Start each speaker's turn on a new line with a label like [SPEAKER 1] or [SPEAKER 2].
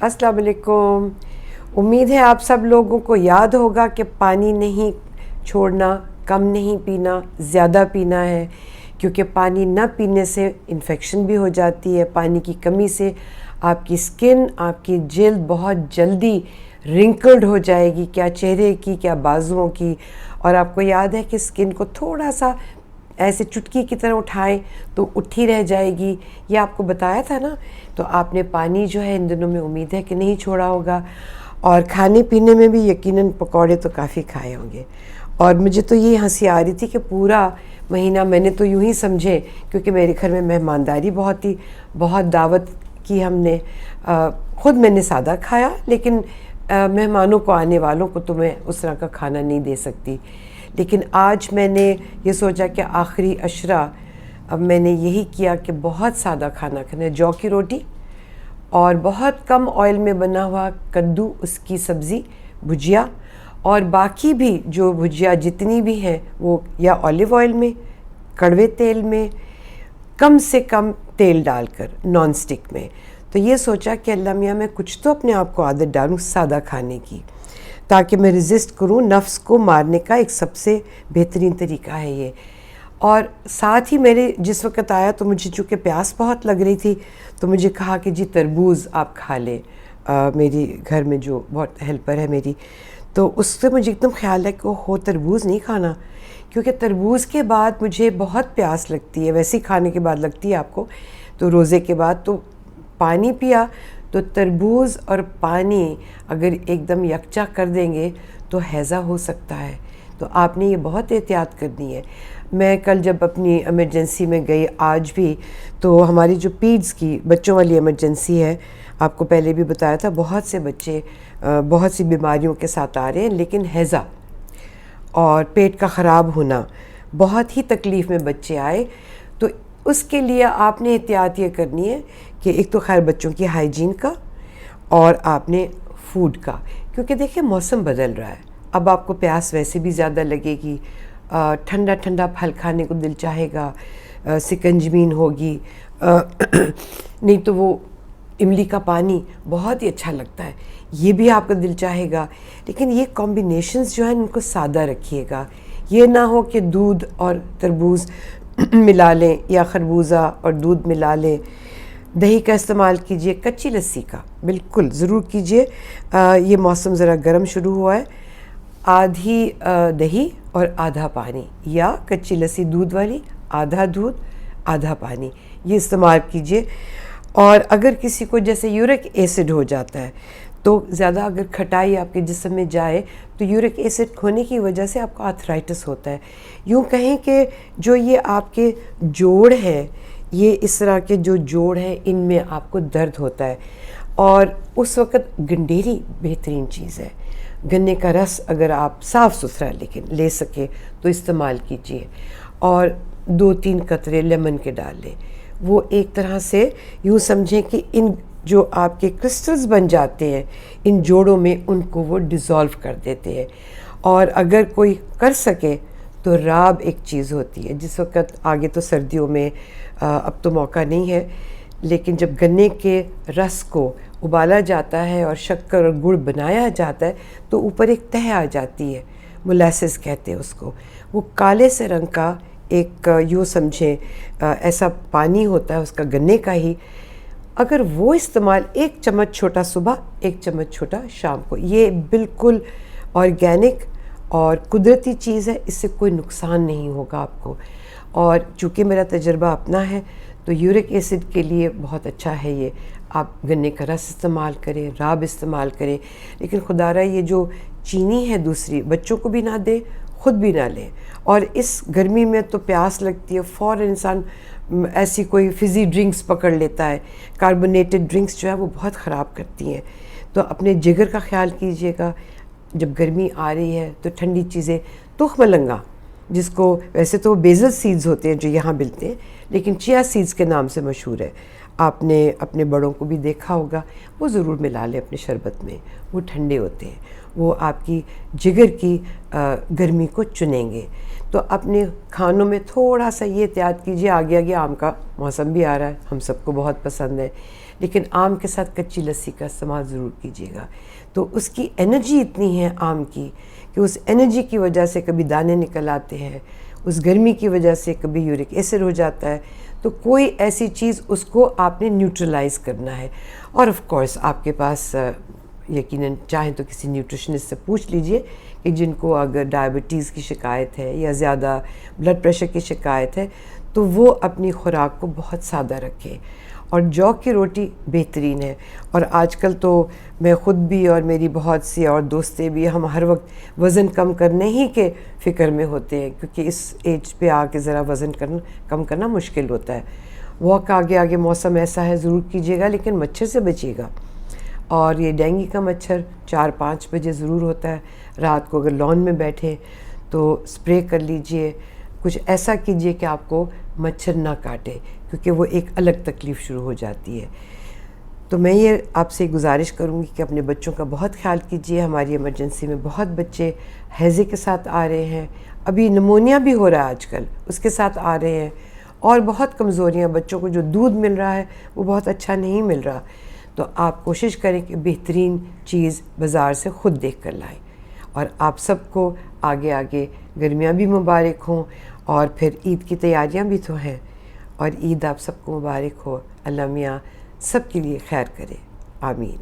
[SPEAKER 1] अस्सलाम वालेकुम। उम्मीद है आप सब लोगों को याद होगा कि पानी नहीं छोड़ना, कम नहीं पीना, ज़्यादा पीना है, क्योंकि पानी न पीने से इन्फेक्शन भी हो जाती है। पानी की कमी से आपकी स्किन, आपकी जिल्द बहुत जल्दी रिंकल्ड हो जाएगी, क्या चेहरे की, क्या बाजुओं की। और आपको याद है कि स्किन को थोड़ा सा ऐसे चुटकी की तरह उठाएं तो उठी रह जाएगी, ये आपको बताया था ना। तो आपने पानी जो है इन दिनों में उम्मीद है कि नहीं छोड़ा होगा। और खाने पीने में भी यकीनन पकौड़े तो काफ़ी खाए होंगे। और मुझे तो ये हंसी आ रही थी कि पूरा महीना मैंने तो यूं ही समझे, क्योंकि मेरे घर में मेहमानदारी बहुत थी, बहुत दावत की हमने। ख़ुद मैंने सादा खाया, लेकिन मेहमानों को, आने वालों को तो मैं उस तरह का खाना नहीं दे सकती। लेकिन आज मैंने ये सोचा कि आखिरी अशरा अब मैंने यही किया कि बहुत सादा खाना खाना, जौ की रोटी और बहुत कम ऑयल में बना हुआ कद्दू, उसकी सब्ज़ी, भुजिया, और बाकी भी जो भुजिया जितनी भी हैं वो या ऑलिव ऑयल में, कड़वे तेल में, कम से कम तेल डालकर नॉन स्टिक में। तो ये सोचा कि अल्लाह मियाँ मैं कुछ तो अपने आप को आदत डालूँ सादा खाने की, ताकि मैं रेजिस्ट करूँ। नफ्स को मारने का एक सबसे बेहतरीन तरीका है ये। और साथ ही मेरे जिस वक्त आया तो मुझे चूँकि प्यास बहुत लग रही थी, तो मुझे कहा कि जी तरबूज़ आप खा लें। मेरी घर में जो बहुत हेल्पर है मेरी, तो उससे मुझे एकदम ख्याल है कि वो तरबूज़ नहीं खाना, क्योंकि तरबूज़ के बाद मुझे बहुत प्यास लगती है, वैसे ही खाने के बाद लगती है आपको। तो रोज़े के बाद तो पानी पिया, तो तरबूज़ और पानी अगर एकदम यकजा कर देंगे तो हैज़ा हो सकता है। तो आपने ये बहुत एहतियात करनी है। मैं कल जब अपनी इमरजेंसी में गई, आज भी, तो हमारी जो पीड्स की बच्चों वाली इमरजेंसी है, आपको पहले भी बताया था, बहुत से बच्चे बहुत सी बीमारियों के साथ आ रहे हैं, लेकिन हैज़ा और पेट का ख़राब होना, बहुत ही तकलीफ़ में बच्चे आए। तो उसके लिए आपने एहतियात ये करनी है कि एक तो खैर बच्चों की हाइजीन का, और आपने फूड का, क्योंकि देखिए मौसम बदल रहा है। अब आपको प्यास वैसे भी ज़्यादा लगेगी, ठंडा ठंडा फल खाने को दिल चाहेगा, सिकंजमीन होगी, नहीं तो वो इमली का पानी बहुत ही अच्छा लगता है, ये भी आपका दिल चाहेगा। लेकिन ये कॉम्बिनेशंस जो हैं इनको सादा रखिएगा। ये ना हो कि दूध और तरबूज़ मिला लें या खरबूजा और दूध मिला लें। दही का इस्तेमाल कीजिए, कच्ची लस्सी का बिल्कुल ज़रूर कीजिए। ये मौसम ज़रा गर्म शुरू हुआ है, आधी दही और आधा पानी, या कच्ची लस्सी दूध वाली, आधा दूध आधा पानी, ये इस्तेमाल कीजिए। और अगर किसी को जैसे यूरिक एसिड हो जाता है, तो ज़्यादा अगर खटाई आपके जिस्म में जाए तो यूरिक एसिड होने की वजह से आपको आर्थराइटिस होता है। यूँ कहें कि जो ये आपके जोड़ हैं, ये इस तरह के जो जोड़ हैं, इनमें आपको दर्द होता है, और उस वक़्त गंडेरी बेहतरीन चीज़ है। गन्ने का रस अगर आप साफ़ सुथरा लेकिन ले सके तो इस्तेमाल कीजिए, और 2-3 कतरे लेमन के डाल लें। वो एक तरह से यूँ समझें कि इन जो आपके क्रिस्टल्स बन जाते हैं इन जोड़ों में, उनको वो डिज़ोल्व कर देते हैं। और अगर कोई कर सके तो राब एक चीज़ होती है, जिस वक्त आगे तो सर्दियों में अब तो मौका नहीं है, लेकिन जब गन्ने के रस को उबाला जाता है और शक्कर और गुड़ बनाया जाता है, तो ऊपर एक तह आ जाती है, मोलासेस कहते हैं उसको। वो काले से रंग का एक यूँ समझें ऐसा पानी होता है उसका, गन्ने का ही। अगर वो इस्तेमाल 1 चम्मच छोटा सुबह, 1 चम्मच छोटा शाम को, ये बिल्कुल ऑर्गेनिक और कुदरती चीज़ है, इससे कोई नुकसान नहीं होगा आपको। और चूँकि मेरा तजर्बा अपना है, तो यूरिक एसिड के लिए बहुत अच्छा है ये। आप गन्ने का रस इस्तेमाल करें, राब इस्तेमाल करें, लेकिन खुदारा ये जो चीनी है दूसरी, बच्चों को भी ना दें, ख़ुद भी ना लें। और इस गर्मी में तो प्यास लगती है, फ़ौरन इंसान ऐसी कोई फ़िज़ी ड्रिंक्स पकड़ लेता है। कार्बोनेटेड ड्रिंक्स जो है वो बहुत ख़राब करती हैं। तो अपने जिगर का ख्याल कीजिएगा। जब गर्मी आ रही है तो ठंडी चीज़ें, तुख मलंगा, जिसको वैसे तो बेज़ल सीड्स होते हैं जो यहाँ मिलते हैं, लेकिन चिया सीड्स के नाम से मशहूर है। आपने अपने बड़ों को भी देखा होगा, वो ज़रूर मिला लें अपने शरबत में, वो ठंडे होते हैं, वो आपकी जिगर की गर्मी को चुनेंगे। तो अपने खानों में थोड़ा सा ये एहतियात कीजिए। आगे आगे आम का मौसम भी आ रहा है, हम सबको बहुत पसंद है, لیکن آم کے ساتھ کچی لسی کا استعمال ضرور کیجیے گا. تو اس کی انرجی اتنی ہے آم کی کہ اس انرجی کی وجہ سے کبھی دانے نکل آتے ہیں، اس گرمی کی وجہ سے کبھی یورک ایسڈ ہو جاتا ہے. تو کوئی ایسی چیز اس کو آپ نے نیوٹرلائز کرنا ہے. اور آف کورس آپ کے پاس یقیناً چاہیں تو کسی نیوٹریشنسٹ سے پوچھ لیجئے کہ جن کو اگر ڈائبٹیز کی شکایت ہے یا زیادہ بلڈ پریشر کی شکایت ہے تو وہ اپنی خوراک کو بہت سادہ رکھیں. اور جو کی روٹی بہترین ہے. اور آج کل تو میں خود بھی اور میری بہت سی اور دوستیں بھی ہم ہر وقت وزن کم کرنے ہی کے فکر میں ہوتے ہیں، کیونکہ اس ایج پہ آ کے ذرا وزن کم کرنا مشکل ہوتا ہے. واک آگے موسم ایسا ہے ضرور کیجیے گا، لیکن مچھر سے بچیے گا. اور یہ ڈینگی کا مچھر 4-5 بجے ضرور ہوتا ہے. رات کو اگر لان میں بیٹھے تو سپرے کر لیجئے. کچھ ایسا کیجئے کہ آپ کو مچھر نہ کاٹے، کیونکہ وہ ایک الگ تکلیف شروع ہو جاتی ہے. تو میں یہ آپ سے گزارش کروں گی کہ اپنے بچوں کا بہت خیال کیجئے. ہماری ایمرجنسی میں بہت بچے ہیضے کے ساتھ آ رہے ہیں، ابھی نمونیا بھی ہو رہا ہے آج کل، اس کے ساتھ آ رہے ہیں. اور بہت کمزوریاں بچوں کو، جو دودھ مل رہا ہے وہ بہت اچھا نہیں مل رہا. تو آپ کوشش کریں کہ بہترین چیز بازار سے خود دیکھ کر لائیں. اور آپ سب کو آگے گرمیاں بھی مبارک ہوں، اور پھر عید کی تیاریاں بھی تو ہیں. اور عید آپ سب کو مبارک ہو. اللہ میاں سب کے لیے خیر کرے. آمین.